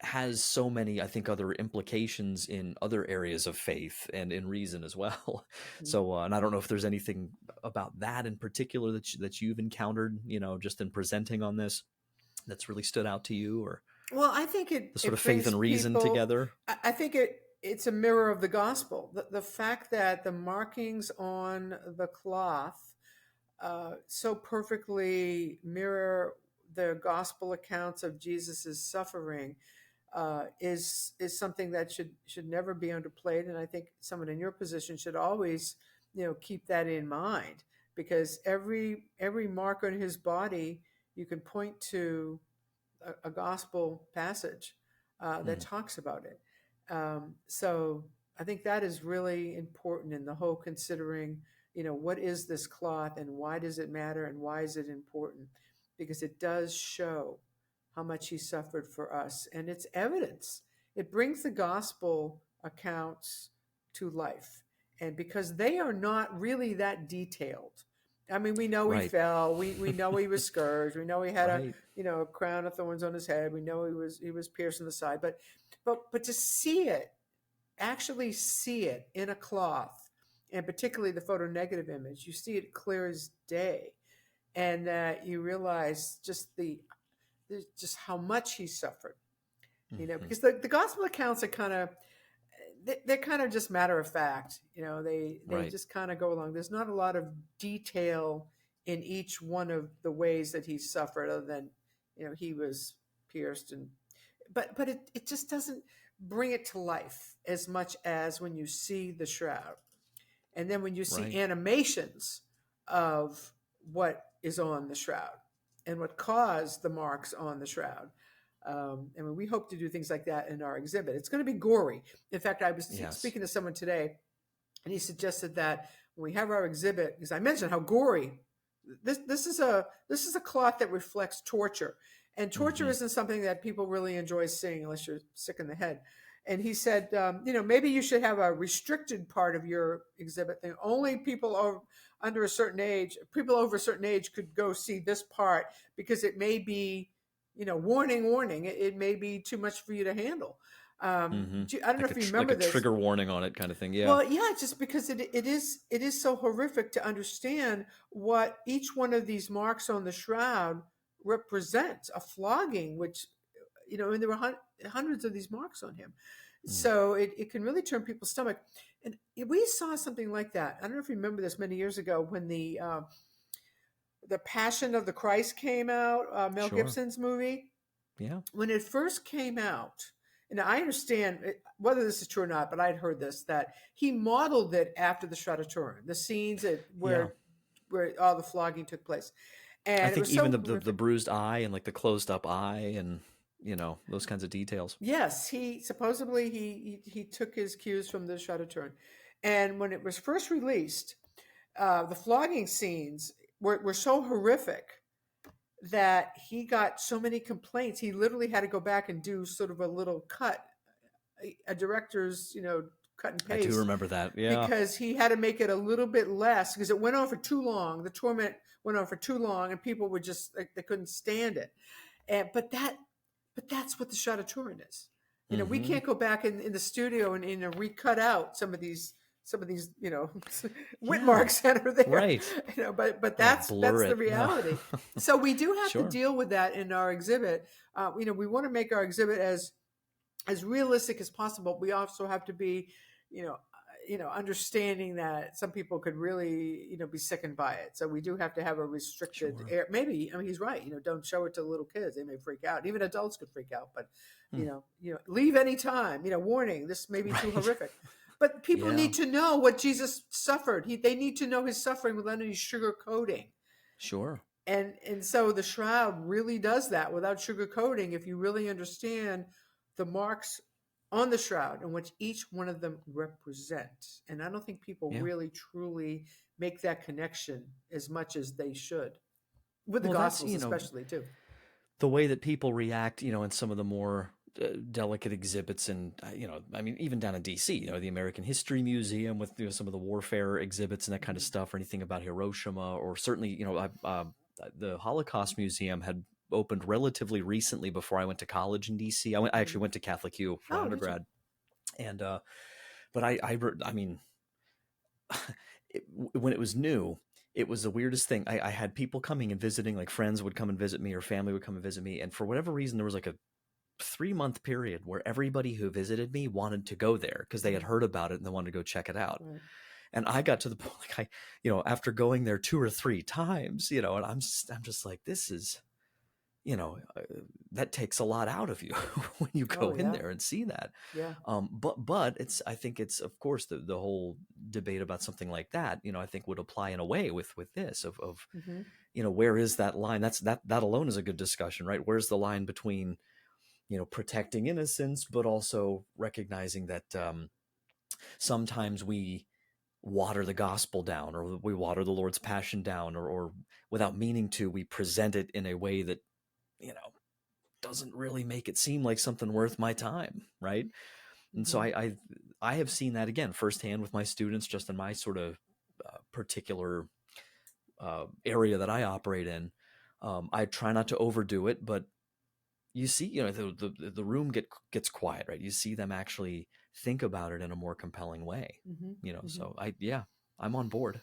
has so many, I think, other implications in other areas of faith and in reason as well. Mhm. So, and I don't know if there's anything about that in particular that you've encountered, just in presenting on this, that's really stood out to you, or Well, I think the sort of it faith brings and reason people. together. I think it's a mirror of the gospel. The fact that the markings on the cloth so perfectly mirror the gospel accounts of Jesus's suffering is something that should never be underplayed. And I think someone in your position should always, keep that in mind, because every mark on his body you can point to a gospel passage that Mm, talks about it. So I think that is really important in the whole considering, what is this cloth and why does it matter and why is it important? Because it does show how much he suffered for us, and it's evidence. It brings the gospel accounts to life. And because they are not really that detailed. I mean, we know he right. fell. We know he was scourged. We know he had Right. a crown of thorns on his head. We know he was pierced in the side. But to see it, actually see it in a cloth, and particularly the photo negative image, you see it clear as day, and that you realize just how much he suffered. Hmm. Because the gospel accounts are kind of they're kind of just matter of fact. They Right. just kind of go along. There's not a lot of detail in each one of the ways that he suffered, other than he was pierced, but it just doesn't bring it to life as much as when you see the shroud, and then when you see Right. animations of what is on the shroud and what caused the marks on the shroud. And we hope to do things like that in our exhibit. It's going to be gory. In fact, I was Yes. speaking to someone today, and he suggested that when we have our exhibit, because I mentioned how gory this is a cloth that reflects torture, and torture Hmm. isn't something that people really enjoy seeing unless you're sick in the head. And he said, maybe you should have a restricted part of your exhibit thing. Only people over a certain age could go see this part because it may be, warning, it may be too much for you to handle. Mm-hmm. I don't know if you Like remember a this. trigger warning on it kind of thing. Yeah. Well, yeah, just because it is so horrific to understand what each one of these marks on the shroud represents. A flogging, which and there were hundreds of these marks on him. Mm. So it can really turn people's stomach. And we saw something like that. I don't know if you remember this many years ago when the Passion of the Christ came out, Mel Sure. Gibson's movie. Yeah. When it first came out, and I understand whether this is true or not, but I'd heard this, that he modeled it after the Shroud of Turin, the scenes Yeah. where all the flogging took place. I And it think was even so the horrific. bruised eye and like the closed up eye and those kinds of details. Yes, he supposedly he took his cues from the Shroud of Turin. And when it was first released, the flogging scenes were so horrific that he got so many complaints. He literally had to go back and do sort of a little cut, a director's, cut and I do paste, remember that. Yeah. because he had to make it a little bit less because it went on for too long. The torment went on for too long, and people would just they couldn't stand it. And but that's what the Shroud of Turin is. We Mm-hmm. can't go back in the studio and recut out some of these whit Yeah. marks that are there. Right. But Oh, that's blur the it. No. reality. So we do have to Sure. deal with that in our exhibit. We want to make our exhibit as realistic as possible. We also have to be, understanding that some people could really, be sickened by it. So we do have to have a restricted Sure. air. Maybe, I mean, he's right. Don't show it to little kids; they may freak out. Even adults could freak out. But, Hmm. leave any time. Warning: this may be too Right. horrific. But people Yeah. need to know what Jesus suffered. They need to know his suffering without any sugarcoating. Sure. And so the shroud really does that without sugarcoating. If you really understand the marks on the shroud and what each one of them represent. And I don't think people Yeah. really truly make that connection as much as they should, with the Well, that's, gospels especially too. the way that people react, in some of the more delicate exhibits, and I mean, even down in DC, the American History Museum with some of the warfare exhibits and that kind of Mhm. stuff, or anything about Hiroshima, or certainly, the Holocaust Museum had opened relatively recently before I went to college in DC. I actually Mhm. went to Catholic U for Oh, did you? undergrad, and but I mean, when it was new, it was the weirdest thing. I had people coming and visiting, like friends would come and visit me or family would come and visit me. And for whatever reason, there was like a 3-month period where everybody who visited me wanted to go there because they had Mhm. heard about it and they wanted to go check it out. Right. And I got to the point, like after going there 2 or 3 times, and I'm just like, this is, you know, uh, that takes a lot out of you when you go Oh, in yeah. there and see that. Yeah. But I think it's, of course, the whole debate about something like that, I think would apply in a way with this of Hmm. where is that line? That alone is a good discussion, right? Where's the line between, protecting innocence, but also recognizing that sometimes we water the gospel down, or we water the Lord's passion down, or without meaning to, we present it in a way that, you know, doesn't really make it seem like something worth my time, right? And so Hmm. I have seen that again firsthand with my students, just in my sort of particular area that I operate in. I try not to overdo it, but you see, the room gets quiet, right? You see them actually think about it in a more compelling way, Hmm. Hmm. So I'm on board.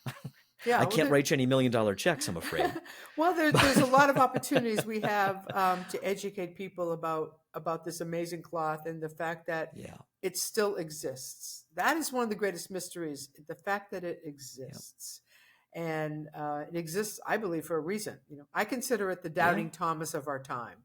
Yeah. I Well, can't write you any $1 million checks, I'm afraid. well, there's a lot of opportunities we have to educate people about this amazing cloth and the fact that Yeah. it still exists. That is one of the greatest mysteries: the fact that it Yeah. exists, and it exists, I believe, for a reason. I consider it the Yeah. doubting Thomas of our time.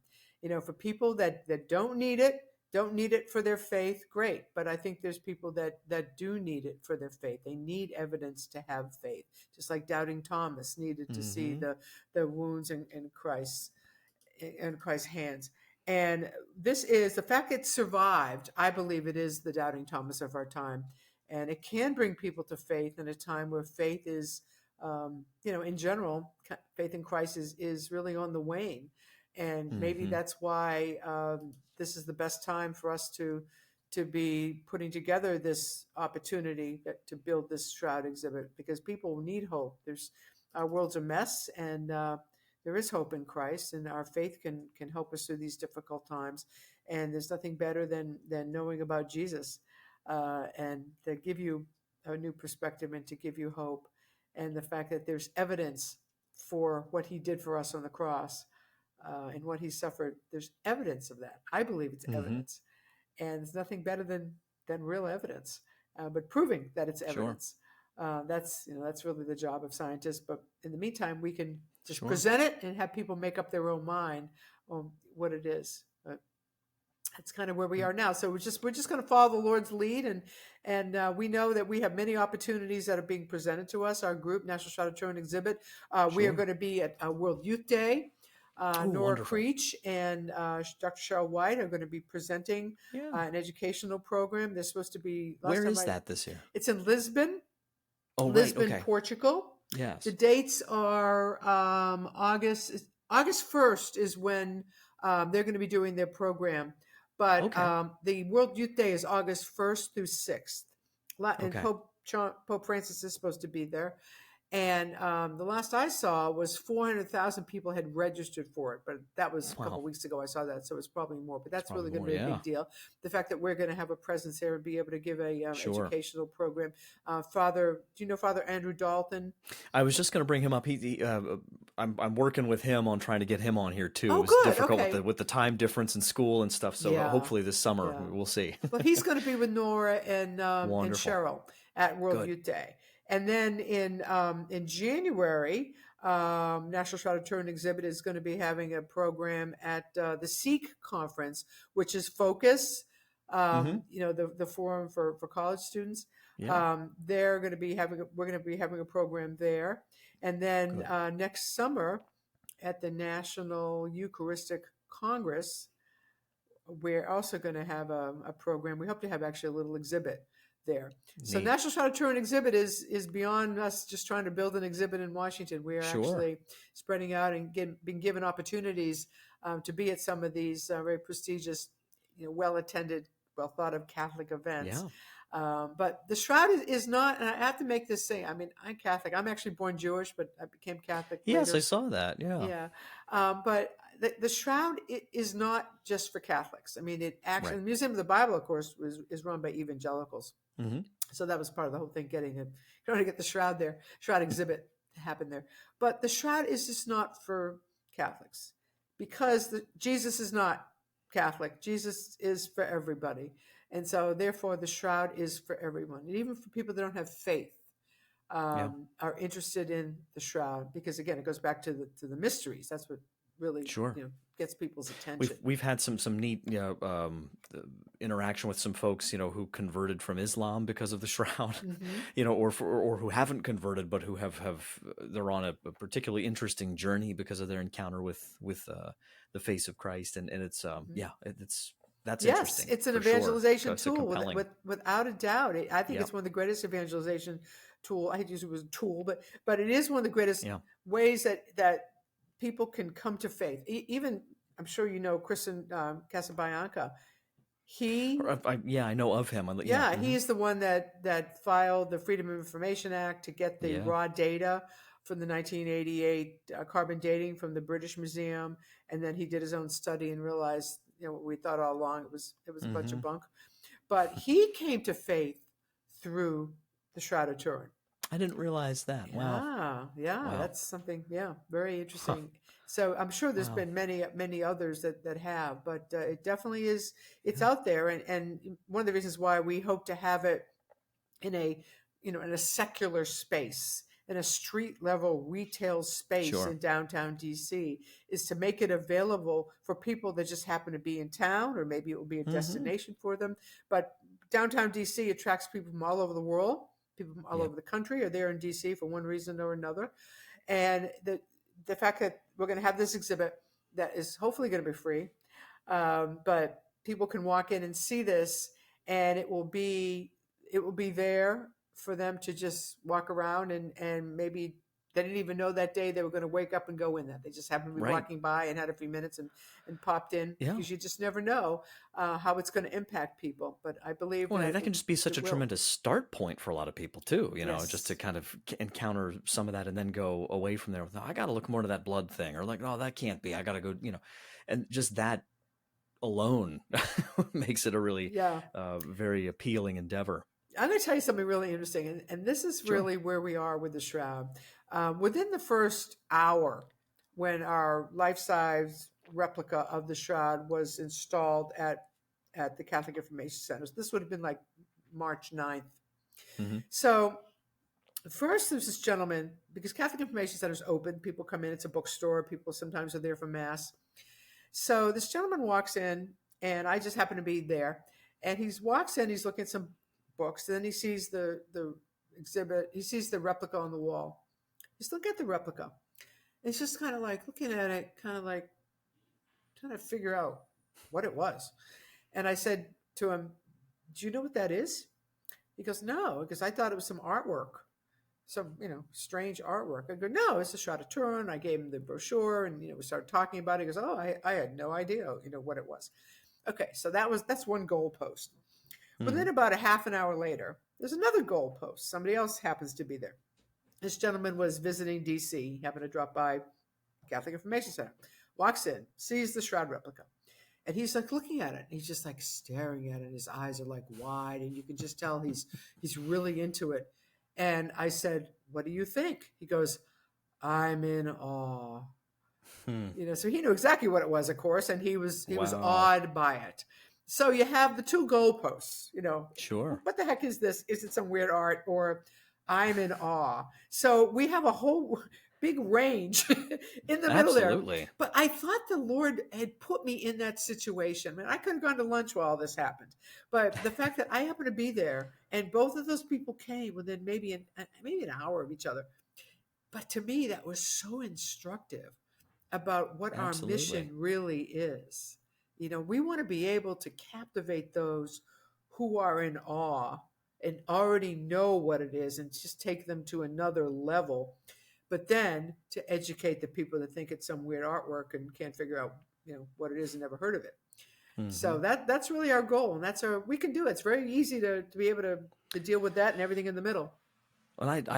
For people that don't need it for their faith, great. But I think there's people that do need it for their faith. They need evidence to have faith, just like doubting Thomas needed to see Mm-hmm. the wounds in Christ's hands. And this is the fact it survived. I believe it is the doubting Thomas of our time, and it can bring people to faith in a time where faith is, in general, faith in Christ is really on the wane, and maybe Mm-hmm. that's why this is the best time for us to to be putting together this opportunity to build this shroud exhibit, because people need hope. Our world's a mess, and there is hope in Christ, and our faith can help us through these difficult times. And there's nothing better than knowing about Jesus, and to give you a new perspective and to give you hope, and the fact that there's evidence for what he did for us on the cross, and what he suffered. There's evidence of that. I believe it's Mm-hmm. evidence, and there's nothing better than real evidence, but proving that it's Sure. evidence. That's really the job of scientists. But in the meantime, we can just Sure. present it and have people make up their own mind on what it is. But that's kind of where we are now. So we're just going to follow the Lord's lead, and we know that we have many opportunities that are being presented to us. Our group, National Shroud of Turin Exhibit, we are Sure. going to be at World Youth Day. Oh, Nora wonderful. Creech and Dr. Cheryl White are going to be presenting Yeah. an educational program. They're supposed to be Where is that this year? It's in Lisbon, Oh, right. Lisbon, Okay. Portugal. Yes. The dates are August 1st is when they're going to be doing their program, but Okay. the World Youth Day is August 1st through 6th, and Okay. Pope Francis is supposed to be there. And the last I saw was 400,000 people had registered for it, but that was a couple Wow. of weeks ago I saw that, so it's probably more. But It's that's really probably going to more. be a Yeah. big deal. The fact that we're going to have a presence there and be able to give a Sure. educational program. Do you know Father Andrew Dalton? I was just going to bring him up. I'm working with him on trying to get him on here too. Oh, It was good. difficult Okay. with the time difference in school and stuff. So Yeah. hopefully this summer Yeah. we'll see. Well, he's going to be with Nora and Wonderful. Cheryl at World Good. Youth Day, and then in January, National Shroud of Turin Exhibit is going to be having a program at the Seek Conference, which is Focus. Mm-hmm. The forum for college students. Yeah. We're going to be having a program there, and then Good. next summer at the National Eucharistic Congress, we're also going to have a program. We hope to have actually a little exhibit there. So Neat. National Shroud of Turin Exhibit is beyond us just trying to build an exhibit in Washington. We are Sure. actually spreading out and being given opportunities to be at some of these very prestigious, well-attended, well-thought-of Catholic events. Yeah. But the shroud is not, and I have to make this say, I mean, I'm Catholic. I'm actually born Jewish, but I became Catholic Yes, later. I saw that. Yeah. Yeah. But the shroud is not just for Catholics. I mean, it actually, Right. the Museum of the Bible, of course, is run by evangelicals. Mm-hmm. So that was part of the whole thing, trying to get the shroud there, shroud exhibit to happen there. But the shroud is just not for Catholics, because Jesus is not Catholic. Jesus is for everybody. And so therefore the shroud is for everyone. And even for people that don't have faith, Yeah. are interested in the shroud, because again, it goes back to the mysteries. That's what really, Sure. gets people's attention. We've had some neat interaction with some folks who converted from Islam because of the shroud, Mm-hmm. or who haven't converted but who have they're on a particularly interesting journey because of their encounter with the face of Christ, and it's that's Yes, interesting. it's an for sure. evangelization It's a tool compelling. without a doubt. I think Yep. it's one of the greatest evangelization tool. I hate to use it as a tool, but it is one of the greatest Yeah. ways that people can come to faith. Even, I'm sure Kristen Casabianca. He I know of him. Yeah, Mhm. he is the one that filed the Freedom of Information Act to get the Yeah. raw data from the 1988 carbon dating from the British Museum, and then he did his own study and realized, what we thought all along, it was a bunch of Mhm. bunk. But he came to faith through the Shroud of Turin. I didn't realize that. Wow. Yeah, Wow. that's something. Yeah, very interesting. So I'm sure there's Wow. been many others that have, but it definitely is. It's out there, and one of the reasons why we hope to have it in a secular space, in a street level retail space Sure. in downtown DC, is to make it available for people that just happen to be in town, or maybe it will be a Mhm. destination for them. But downtown DC attracts people from all over the world. People from all Yep. over the country are there in DC for one reason or another. And the fact that we're going to have this exhibit that is hopefully going to be free, but people can walk in and see this, and it will be there for them to just walk around, and maybe They didn't even know that day they were going to wake up and go in that. They just happened to be Right. walking by and had a few minutes and popped in, Yeah. because you just never know how it's going to impact people. But I believe Well, that that can just be such it a will. tremendous start point for a lot of people too, just to Yes. kind of encounter some of that and then go away from there with, "Oh, I got to look more to that blood thing," or like, "Oh, that can't be. I got to go," and just that alone makes it a really Yeah. very appealing endeavor. I'm going to tell you something really interesting, and this is Sure. really where we are with the shroud. Within the first hour, when our life-size replica of the shroud was installed at the Catholic Information Centers, this would have been like March 9th. Hmm. So first, there's this gentleman, because Catholic Information Centers open, people come in. It's a bookstore. People sometimes are there for mass. So this gentleman walks in, and I just happen to be there. And he walks in, he's looking at some books, and then he sees the exhibit. He sees the replica on the wall. He's looking at the replica. It's just kind of like looking at it, kind of like trying to figure out what it was. And I said to him, "Do you know what that is?" He goes, "No," because I thought it was some artwork, some strange artwork. I go, "No, it's a Shroud of Turin." I gave him the brochure, and we started talking about it. He goes, "Oh, I had no idea what it was." Okay, so that's one goalpost. But Hmm. then about a half an hour later, there's another goalpost. Somebody else happens to be there. This gentleman was visiting DC. He happened to drop by Catholic Information Center. Walks in, sees the shroud replica, and he's like looking at it. He's just like staring at it. His eyes are like wide, and you can just tell he's really into it. And I said, "What do you think?" He goes, "I'm in awe." Hmm. So he knew exactly what it was, of course, and he was Wow. awed by it. So you have the two goalposts. Sure. What the heck is this? Is it some weird art, or I'm in awe? So we have a whole big range in the middle there. Absolutely. But I thought the Lord had put me in that situation. I mean, I could have gone to lunch while all this happened, but the fact that I happened to be there and both of those people came within maybe an hour of each other. But to me, that was so instructive about what our mission Absolutely. really is. We want to be able to captivate those who are in awe and already know what it is and just take them to another level. But then to educate the people that think it's some weird artwork and can't figure out, what it is and never heard of it. Hmm. So that's really our goal, and we can do it. It's very easy to be able to deal with that and everything in the middle. And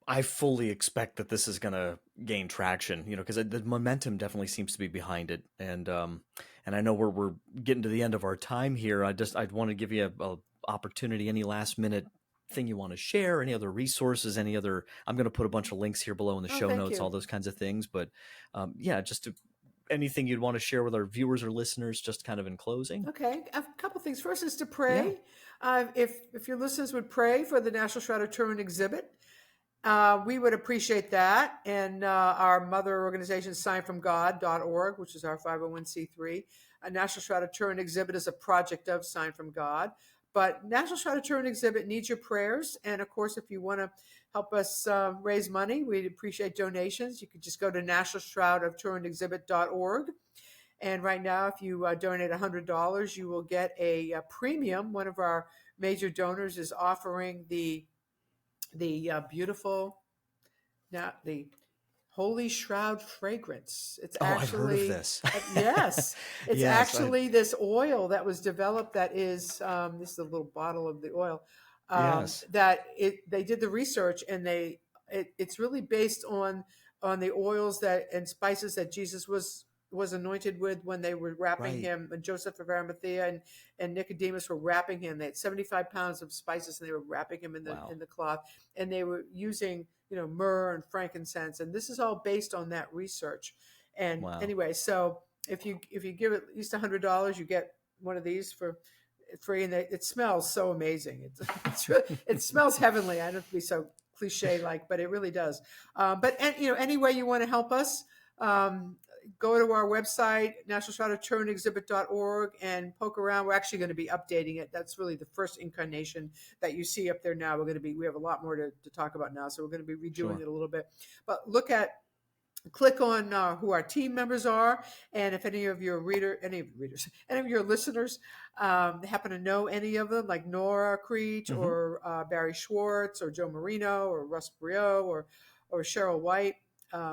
I fully expect that this is going to gain traction, because the momentum definitely seems to be behind it, and I know we're getting to the end of our time here. I'd want to give you a opportunity, any last minute thing you want to share, any other resources, any other. I'm going to put a bunch of links here below in the Oh, show thank notes, all you. those kinds of things. But yeah, anything you'd want to share with our viewers or listeners, just kind of in closing. Okay, a couple things. First is to Yeah. pray. If your listeners would pray for the National Shroud of Turin exhibit, we would appreciate that. And our mother organization, signfromgod.org, which is our 501c3. A National Shroud of Turin exhibit is a project of Sign from God. But National Shroud of Turin exhibit needs your prayers. And of course, if you want to help us raise money, we'd appreciate donations. You could just go to nationalshroudofturinexhibit.org. And right now, if you donate $100, you will get a premium. One of our major donors is offering the beautiful, now the Holy Shroud fragrance. It's Oh, I've heard of actually, this. yes, it's Yes. actually this oil that was developed. That is, this is a little bottle of the oil. Yes. They did the research, and it's really based on the oils and spices that Jesus was anointed with when they were wrapping Right. him, and Joseph of Arimathea and Nicodemus were wrapping him. They had 75 pounds of spices, and they were wrapping him in the Wow. cloth, and they were using myrrh and frankincense, and this is all based on that research. And Wow. anyway, so if you give at least $100, you get one of these for free, and it smells so amazing. It smells heavenly. I don't have to be so cliche like, but it really does. But any way you want to help us, go to our website, nationalshroudofturinexhibit.org, and poke around. We're actually going to be updating it. That's really the first incarnation that you see up there now. We have a lot more to talk about now, so we're going to be redoing Sure. it a little bit. But click on who our team members are, and if any of your listeners happen to know any of them, like Nora Creech Hmm. or Barry Schwartz or Joe Marino or Russ Briot or or Cheryl White.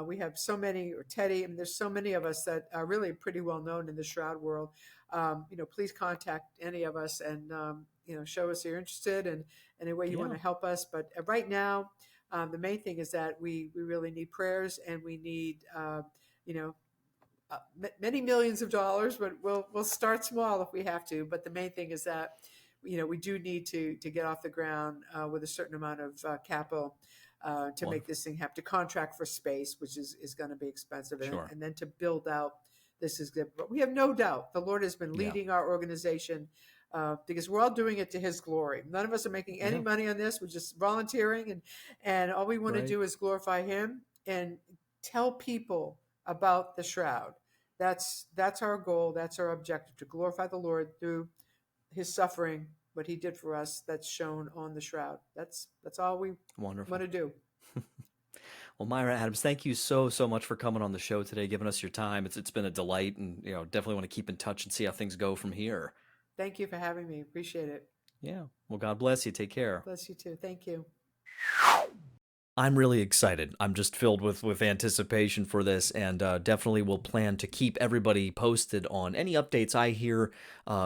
We have so many, or Teddy, and there's so many of us that are really pretty well known in the shroud world. Please contact any of us and show us you're interested and any way you want Yeah. to help us. But right now, the main thing is that we really need prayers, and we need you know many millions of dollars, but we'll start small if we have to. But the main thing is that we do need to get off the ground with a certain amount of capital to make Wonderful. this thing happen. To contract for space, which is going to be expensive, Sure. and then to build out. This is good, but we have no doubt the Lord has been Yeah. leading our organization because we're all doing it to His glory. None of us are making any Yeah. money on this. We're just volunteering, and all we want to Right. do is glorify Him and tell people about the shroud. That's our goal. That's our objective, to glorify the Lord through His suffering, what He did for us. That's shown on the shroud. That's all we want Wonderful. to do. Well, Myra Adams, thank you so much for coming on the show today, giving us your time. It's been a delight, and definitely want to keep in touch and see how things go from here. Thank you for having me. Appreciate it. Yeah. Well, God bless you. Take care. Bless you too. Thank you. I'm really excited. I'm just filled with anticipation for this, and definitely will plan to keep everybody posted on any updates I hear.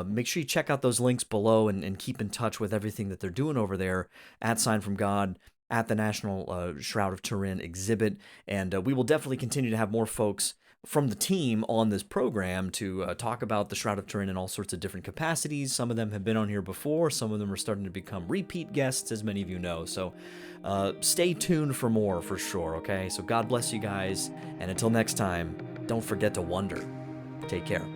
Make sure you check out those links below and keep in touch with everything that they're doing over there at Sign from God, at the National Shroud of Turin Exhibit, and we will definitely continue to have more folks from the team on this program to talk about the Shroud of Turin in all sorts of different capacities. Some of them have been on here before. Some of them are starting to become repeat guests, as many of you know. So stay tuned for more, for sure, okay? So God bless you guys, and until next time, don't forget to wonder. Take care.